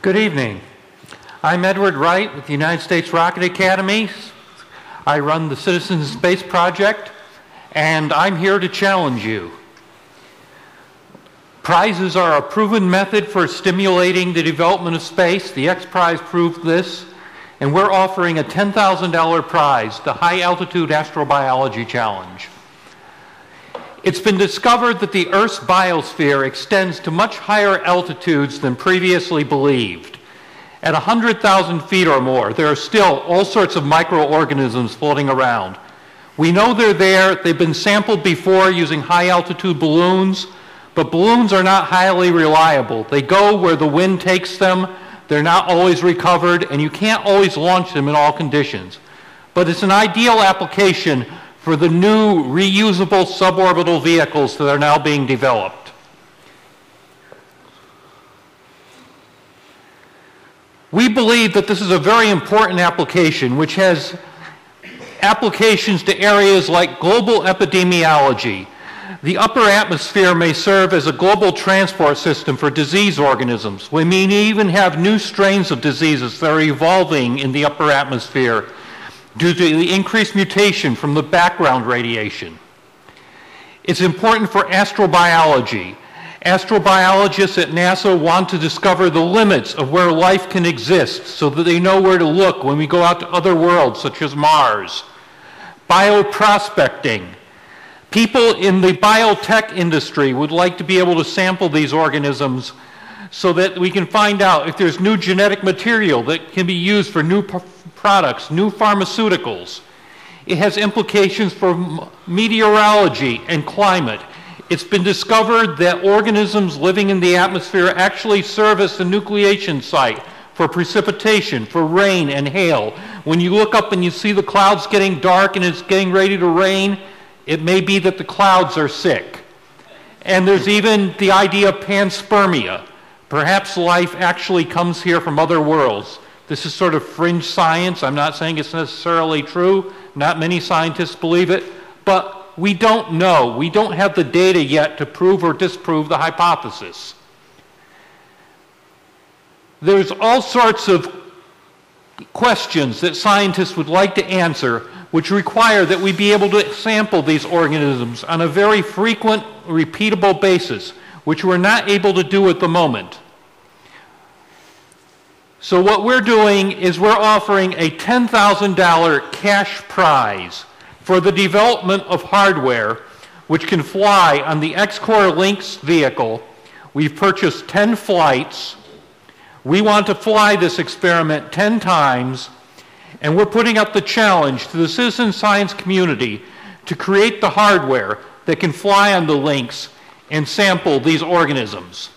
Good evening. I'm Edward Wright with the United States Rocket Academy. I run the Citizens Space Project, and I'm here to challenge you. Prizes are a proven method for stimulating the development of space. The X Prize proved this, and we're offering a $10,000 prize, the High Altitude Astrobiology Challenge. It's been discovered that the Earth's biosphere extends to much higher altitudes than previously believed. At 100,000 feet or more, there are still all sorts of microorganisms floating around. We know they're there. They've been sampled before using high-altitude balloons, but balloons are not highly reliable. They go where the wind takes them. They're not always recovered, and you can't always launch them in all conditions. But it's an ideal application for the new reusable suborbital vehicles that are now being developed. We believe that this is a very important application, which has applications to areas like global epidemiology. The upper atmosphere may serve as a global transport system for disease organisms. We may even have new strains of diseases that are evolving in the upper atmosphere due to the increased mutation from the background radiation. It's important for astrobiology. Astrobiologists at NASA want to discover the limits of where life can exist so that they know where to look when we go out to other worlds such as Mars. Bioprospecting. People in the biotech industry would like to be able to sample these organisms so that we can find out if there's new genetic material that can be used for new products, new pharmaceuticals. It has implications for meteorology and climate. It's been discovered that organisms living in the atmosphere actually serve as the nucleation site for precipitation, for rain and hail. When you look up and you see the clouds getting dark and it's getting ready to rain, it may be that the clouds are sick. And there's even the idea of panspermia. Perhaps life actually comes here from other worlds. This is sort of fringe science. I'm not saying it's necessarily true. Not many scientists believe it. But we don't know. We don't have the data yet to prove or disprove the hypothesis. There's all sorts of questions that scientists would like to answer which require that we be able to sample these organisms on a very frequent, repeatable basis, which we're not able to do at the moment. So what we're doing is we're offering a $10,000 cash prize for the development of hardware which can fly on the X-Core Lynx vehicle. We've purchased 10 flights. We want to fly this experiment 10 times, and we're putting up the challenge to the citizen science community to create the hardware that can fly on the Lynx and sample these organisms.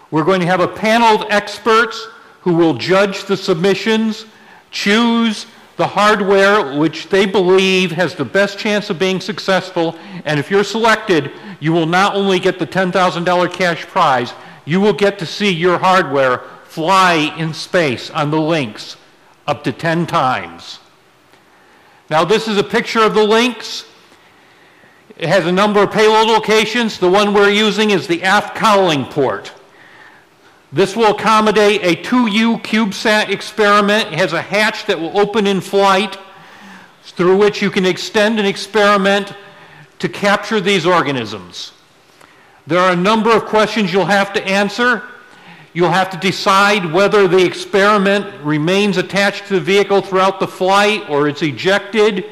We're going to have a panel of experts who will judge the submissions, choose the hardware which they believe has the best chance of being successful, and if you're selected, you will not only get the $10,000 cash prize, you will get to see your hardware fly in space on the Lynx up to 10 times. Now this is a picture of the Lynx. It has a number of payload locations. The one we're using is the aft cowling port. This will accommodate a 2U CubeSat experiment. It has a hatch that will open in flight through which you can extend an experiment to capture these organisms. There are a number of questions you'll have to answer. You'll have to decide whether the experiment remains attached to the vehicle throughout the flight or it's ejected.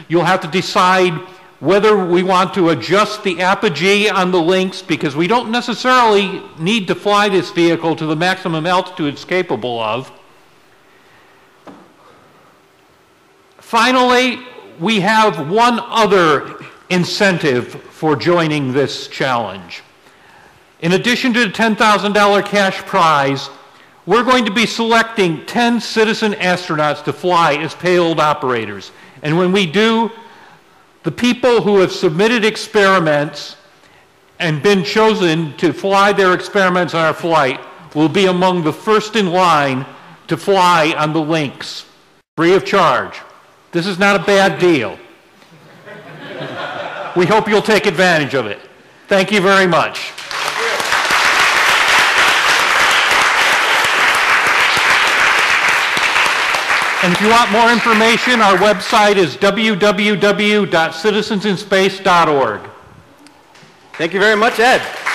You'll have to decide whether we want to adjust the apogee on the Lynx, because we don't necessarily need to fly this vehicle to the maximum altitude it's capable of. Finally, we have one other incentive for joining this challenge. In addition to the $10,000 cash prize, we're going to be selecting 10 citizen astronauts to fly as payload operators. And when we do, the people who have submitted experiments and been chosen to fly their experiments on our flight will be among the first in line to fly on the Lynx, free of charge. This is not a bad deal. We hope you'll take advantage of it. Thank you very much. And if you want more information, our website is www.citizeninspace.org. Thank you very much, Ed.